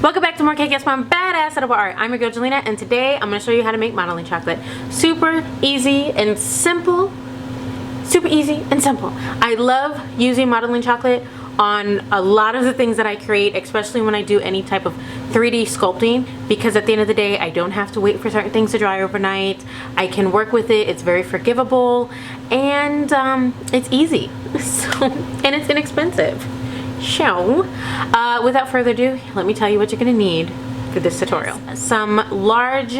Welcome back to more Cake Yes Mom Badass Edible Art. I'm your girl Jelena, and today I'm going to show you how to make modeling chocolate. Super easy and simple. Super easy and simple. I love using modeling chocolate on a lot of the things that I create, especially when I do any type of 3D sculpting, because at the end of the day I don't have to wait for certain things to dry overnight. I can work with it. It's very forgivable, and it's easy. And it's inexpensive. So, without further ado, let me tell you what you're going to need for this tutorial. Some large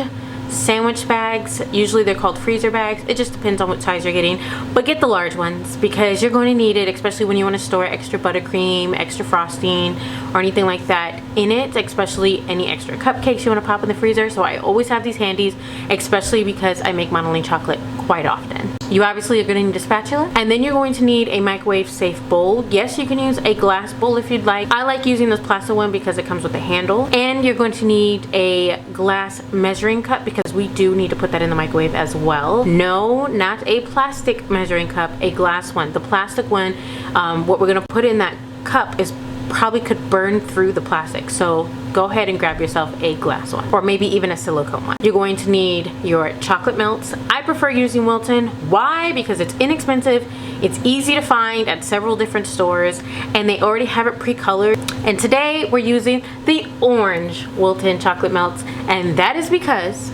sandwich bags. Usually they're called freezer bags. It just depends on what size you're getting, but get the large ones because you're going to need it, especially when you want to store extra buttercream, extra frosting, or anything like that in it, especially any extra cupcakes you want to pop in the freezer. So I always have these handies, especially because I make modeling chocolate quite often. You obviously are going to need a spatula, and then you're going to need a microwave safe bowl. Yes, you can use a glass bowl if you'd like. I like using this plastic one because it comes with a handle. And you're going to need a glass measuring cup because we do need to put that in the microwave as well. No, not a plastic measuring cup, a glass one. The plastic one, what we're going to put in that cup is probably could burn through the plastic, so go ahead and grab yourself a glass one, or maybe even a silicone one. You're going to need your chocolate melts. I prefer using Wilton. Why? Because it's inexpensive, it's easy to find at several different stores, and they already have it pre-colored. And today we're using the orange Wilton chocolate melts, and that is because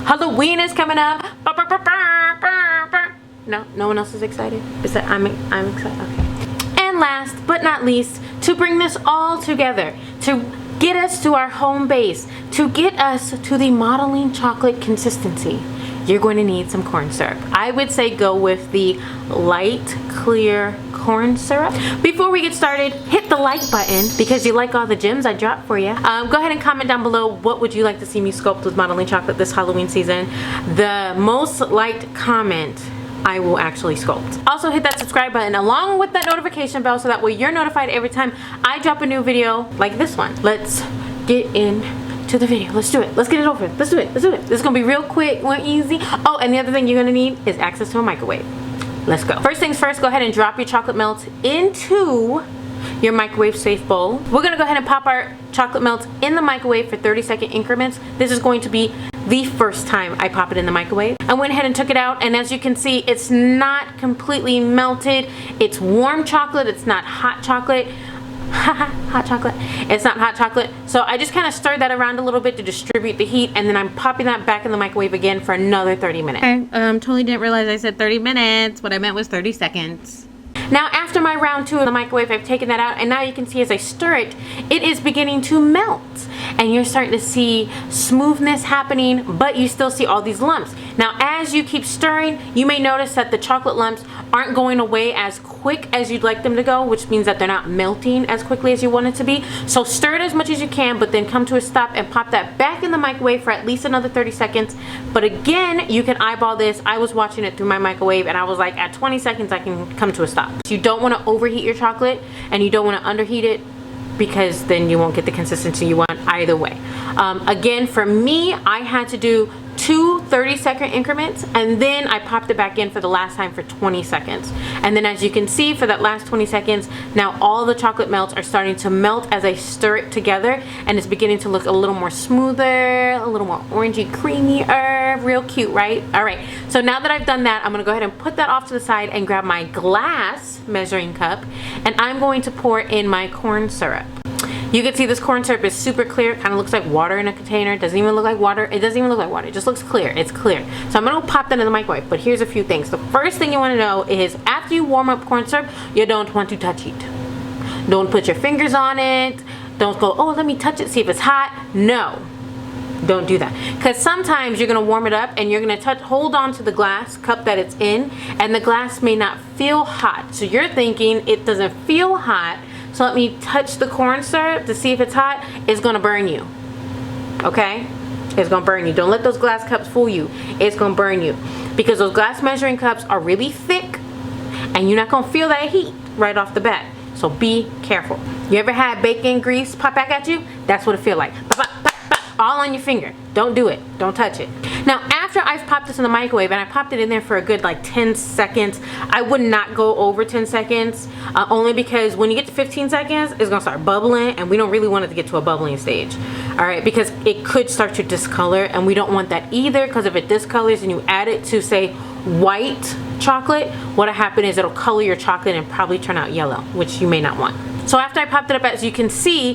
Halloween is coming up. No one else is excited? Is that I'm excited? Okay. And last but not least, to bring this all together, to get us to our home base, to get us to the modeling chocolate consistency, you're going to need some corn syrup. I would say go with the light clear corn syrup. Before we get started, hit the like button because you like all the gems I dropped for you. Go ahead and comment down below, what would you like to see me sculpt with modeling chocolate this Halloween season. The most liked comment I will actually sculpt. Also hit that subscribe button along with that notification bell so that way you're notified every time I drop a new video like this one. Let's get into the video. Let's do it. Let's get it over. Let's do it. Let's do it. This is gonna be real quick, real easy. Oh, and the other thing you're gonna need is access to a microwave. Let's go. First things first, go ahead and drop your chocolate melts into your microwave safe bowl. We're gonna go ahead and pop our chocolate melts in the microwave for 30-second increments. This is going to be the first time I pop it in the microwave. I went ahead and took it out, and as you can see, it's not completely melted. It's warm chocolate, it's not hot chocolate. Hot chocolate. It's not hot chocolate. So I just kind of stirred that around a little bit to distribute the heat, and then I'm popping that back in the microwave again for another 30 minutes. Okay, totally didn't realize I said 30 minutes. What I meant was 30 seconds. Now after my round 2 of the microwave, I've taken that out, and now you can see as I stir it, it is beginning to melt. And you're starting to see smoothness happening, but you still see all these lumps. Now as you keep stirring, you may notice that the chocolate lumps aren't going away as quick as you'd like them to go, which means that they're not melting as quickly as you want it to be. So stir it as much as you can, but then come to a stop and pop that back in the microwave for at least another 30 seconds. But again, you can eyeball this. I was watching it through my microwave, and I was like, at 20 seconds I can come to a stop. You don't want to overheat your chocolate, and you don't want to underheat it, because then you won't get the consistency you want either way. Again, for me, I had to do 2 30-second increments, and then I popped it back in for the last time for 20 seconds. And then as you can see, for that last 20 seconds, now all the chocolate melts are starting to melt as I stir it together, and it's beginning to look a little more smoother, a little more orangey, creamier, real cute, right? All right, so now that I've done that, I'm gonna go ahead and put that off to the side and grab my glass measuring cup, and I'm going to pour in my corn syrup. You can see this corn syrup is super clear. It kind of looks like water in a container. It doesn't even look like water. It doesn't even look like water. It just looks clear. It's clear. So I'm going to pop that in the microwave. But here's a few things. The first thing you want to know is after you warm up corn syrup, you don't want to touch it. Don't put your fingers on it. Don't go, oh, let me touch it, see if it's hot. No. Don't do that. Because sometimes you're going to warm it up and you're going to hold on to the glass cup that it's in, and the glass may not feel hot. So you're thinking it doesn't feel hot, so let me touch the corn syrup to see if it's hot. It's gonna burn you. Okay? It's gonna burn you. Don't let those glass cups fool you. It's gonna burn you. Because those glass measuring cups are really thick, and you're not gonna feel that heat right off the bat. So be careful. You ever had bacon grease pop back at you? That's what it feels like. Pop, pop, pop, pop, all on your finger. Don't do it. Don't touch it. Now, after I've popped this in the microwave, and I popped it in there for a good like 10 seconds, I would not go over 10 seconds, only because when you get to 15 seconds, it's gonna start bubbling, and we don't really want it to get to a bubbling stage. All right, because it could start to discolor, and we don't want that either, because if it discolors and you add it to, say, white chocolate, what'll happen is it'll color your chocolate and probably turn out yellow, which you may not want. So after I popped it up, as you can see,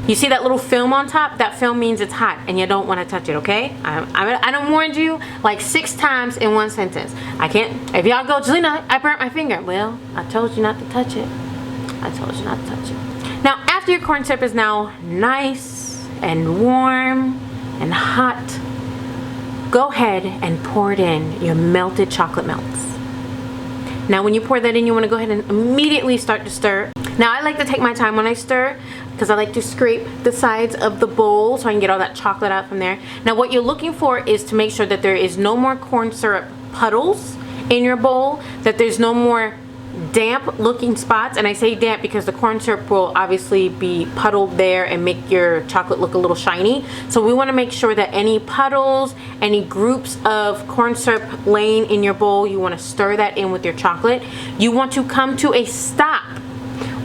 you see that little film on top? That film means it's hot and you don't want to touch it, okay? I done warned you like 6 times in one sentence. I can't, if y'all go, Jelena, I burnt my finger. Well, I told you not to touch it. I told you not to touch it. Now, after your corn syrup is now nice and warm and hot, go ahead and pour it in your melted chocolate melts. Now, when you pour that in, you want to go ahead and immediately start to stir. Now, I like to take my time when I stir because I like to scrape the sides of the bowl so I can get all that chocolate out from there. Now, what you're looking for is to make sure that there is no more corn syrup puddles in your bowl, that there's no more damp looking spots. And I say damp because the corn syrup will obviously be puddled there and make your chocolate look a little shiny. So we want to make sure that any puddles, any groups of corn syrup laying in your bowl, you want to stir that in with your chocolate. You want to come to a stop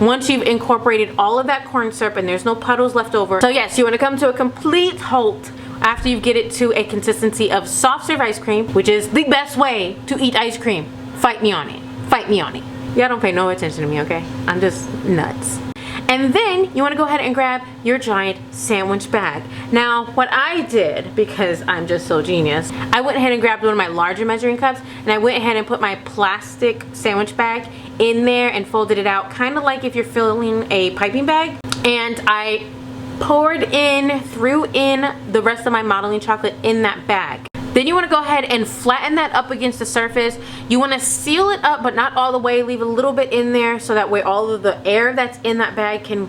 once you've incorporated all of that corn syrup and there's no puddles left over. So yes, you want to come to a complete halt after you get it to a consistency of soft serve ice cream, which is the best way to eat ice cream. Fight me on it. Fight me on it. Y'all don't pay no attention to me, okay? I'm just nuts. And then you want to go ahead and grab your giant sandwich bag. Now, what I did, because I'm just so genius, I went ahead and grabbed one of my larger measuring cups, and I went ahead and put my plastic sandwich bag in there and folded it out, kind of like if you're filling a piping bag. And I threw in the rest of my modeling chocolate in that bag. Then you want to go ahead and flatten that up against the surface. You want to seal it up, but not all the way. Leave a little bit in there so that way all of the air that's in that bag can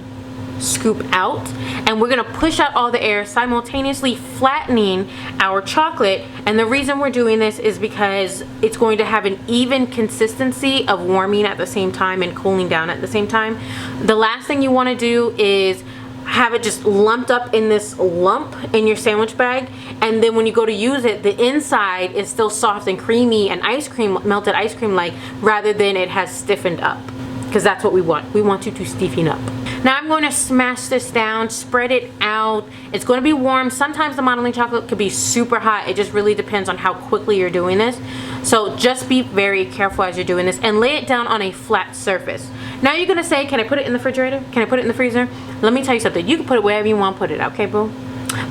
scoop out. And we're going to push out all the air, simultaneously flattening our chocolate. And the reason we're doing this is because it's going to have an even consistency of warming at the same time and cooling down at the same time. The last thing you want to do is have it just lumped up in this lump in your sandwich bag, and then when you go to use it, the inside is still soft and creamy and ice cream, melted ice cream like, rather than it has stiffened up, because that's what we want. We want you to stiffen up. Now I'm going to smash this down, spread it out. It's going to be warm. Sometimes the modeling chocolate could be super hot. It just really depends on how quickly you're doing this. So just be very careful as you're doing this and lay it down on a flat surface. Now you're going to say, can I put it in the refrigerator? Can I put it in the freezer? Let me tell you something. You can put it wherever you want to put it, okay, boo?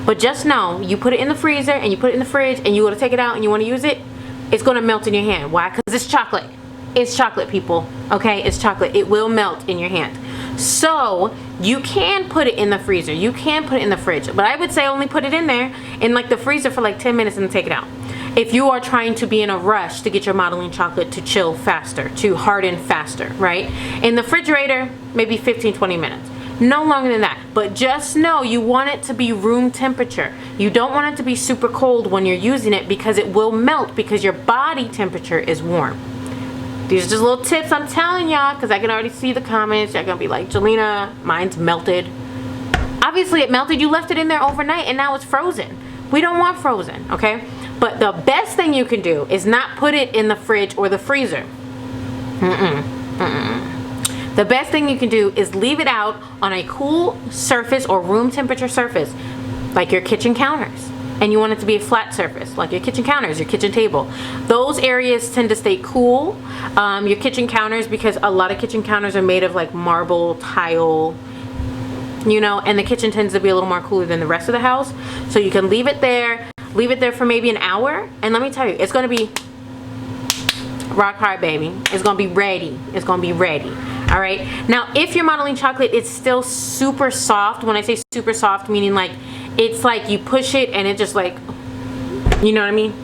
But just know, you put it in the freezer and you put it in the fridge and you want to take it out and you want to use it, it's going to melt in your hand. Why? Because it's chocolate. It's chocolate, people. Okay? It's chocolate. It will melt in your hand. So you can put it in the freezer. You can put it in the fridge. But I would say only put it in there in like the freezer for like 10 minutes and then take it out. If you are trying to be in a rush to get your modeling chocolate to chill faster, to harden faster, right? In the refrigerator, maybe 15-20 minutes. No longer than that. But just know you want it to be room temperature. You don't want it to be super cold when you're using it, because it will melt because your body temperature is warm. These are just little tips I'm telling y'all, because I can already see the comments. Y'all gonna be like, Jelena, mine's melted. Obviously it melted. You left it in there overnight and now it's frozen. We don't want frozen, okay? But the best thing you can do is not put it in the fridge or the freezer. The best thing you can do is leave it out on a cool surface or room temperature surface, like your kitchen counters. And you want it to be a flat surface, like your kitchen counters, your kitchen table. Those areas tend to stay cool. Your kitchen counters, because a lot of kitchen counters are made of like marble, tile, you know, and the kitchen tends to be a little more cooler than the rest of the house. So you can leave it there for maybe an hour, and let me tell you, it's gonna be rock hard, baby. It's gonna be ready. It's gonna be ready. All right. Now, if your modeling chocolate is still super soft, when I say super soft, meaning like it's like you push it and it just like, you know what I mean?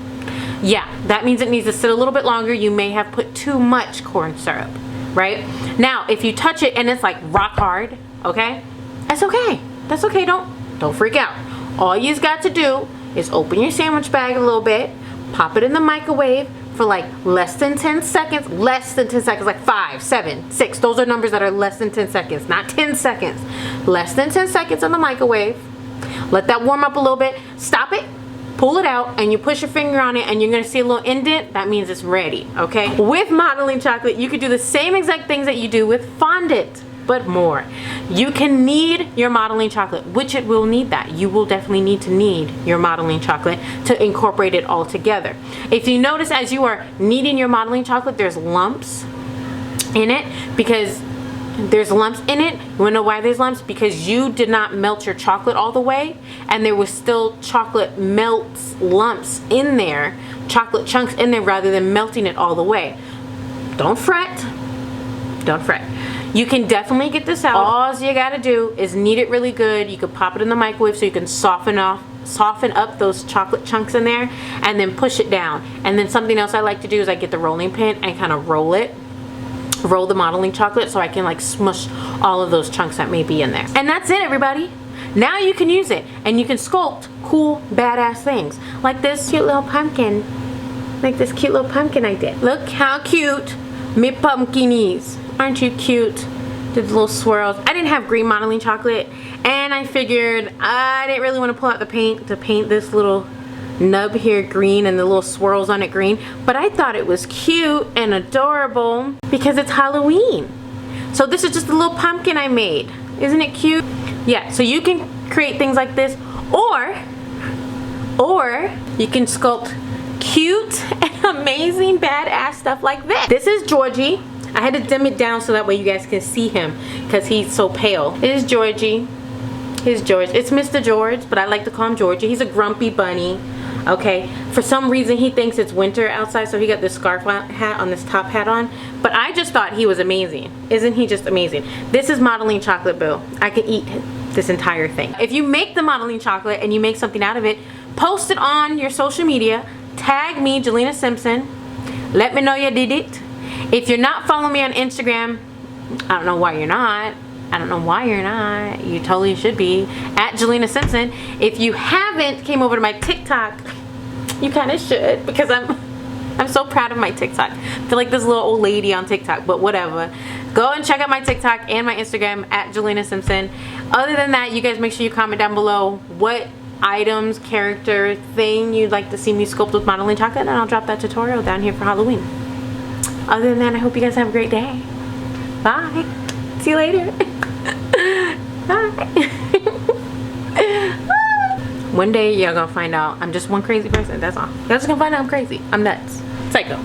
Yeah, that means it needs to sit a little bit longer. You may have put too much corn syrup, right? Now, if you touch it and it's like rock hard, okay, that's okay. That's okay. Don't freak out. All you've got to do is open your sandwich bag a little bit, pop it in the microwave for like less than 10 seconds, like 5, 7, 6. Those are numbers that are less than 10 seconds, not 10 seconds. Less than 10 seconds in the microwave. Let that warm up a little bit. Stop it. pull it out and you push your finger on it and you're gonna see a little indent, that means it's ready, okay? With modeling chocolate, you could do the same exact things that you do with fondant, but more. You can knead your modeling chocolate, which it will need that. You will definitely need to knead your modeling chocolate to incorporate it all together. If you notice as you are kneading your modeling chocolate, there's lumps in it because there's lumps in it. You wanna know why there's lumps? Because you did not melt your chocolate all the way and there was still chocolate melts, lumps in there, chocolate chunks in there rather than melting it all the way. Don't fret, don't fret. You can definitely get this out. All you gotta do is knead it really good. You can pop it in the microwave so you can soften up those chocolate chunks in there and then push it down. And then something else I like to do is I get the rolling pin and kind of roll the modeling chocolate so I can like smush all of those chunks that may be in there. And that's it, everybody. Now you can use it and you can sculpt cool, badass things. Like this cute little pumpkin. Like this cute little pumpkin I did. Look how cute me pumpkin is. Aren't you cute? Did the little swirls. I didn't have green modeling chocolate and I figured I didn't really want to pull out the paint to paint this little nub here green and the little swirls on it green, but I thought it was cute and adorable because it's Halloween. So this is just a little pumpkin I made. Isn't it cute? Yeah, so you can create things like this or you can sculpt cute and amazing badass stuff like this. This is Georgie. I had to dim it down so that way you guys can see him because he's so pale. It is Georgie. Here's George. It's Mr. George, but I like to call him Georgie. He's a grumpy bunny. Okay, for some reason he thinks it's winter outside, so he got this scarf hat on, this top hat on, but I just thought he was amazing. Isn't he just amazing? This is modeling chocolate, boo. I could eat this entire thing. If you make the modeling chocolate and you make something out of it, post it on your social media, tag me, Jelena Simpson, let me know you did it. If you're not following me on Instagram, I don't know why you're not. I don't know why you're not. You totally should be. At Jelena Simpson. If you haven't came over to my TikTok, you kind of should because I'm so proud of my TikTok. I feel like this little old lady on TikTok, but whatever. Go and check out my TikTok and my Instagram at Jelena Simpson. Other than that, you guys make sure you comment down below what items, character, thing you'd like to see me sculpt with modeling chocolate, and I'll drop that tutorial down here for Halloween. Other than that, I hope you guys have a great day. Bye. See you later. Bye. One day y'all gonna find out I'm just one crazy person. That's all. Y'all just gonna find out I'm crazy. I'm nuts. Psycho.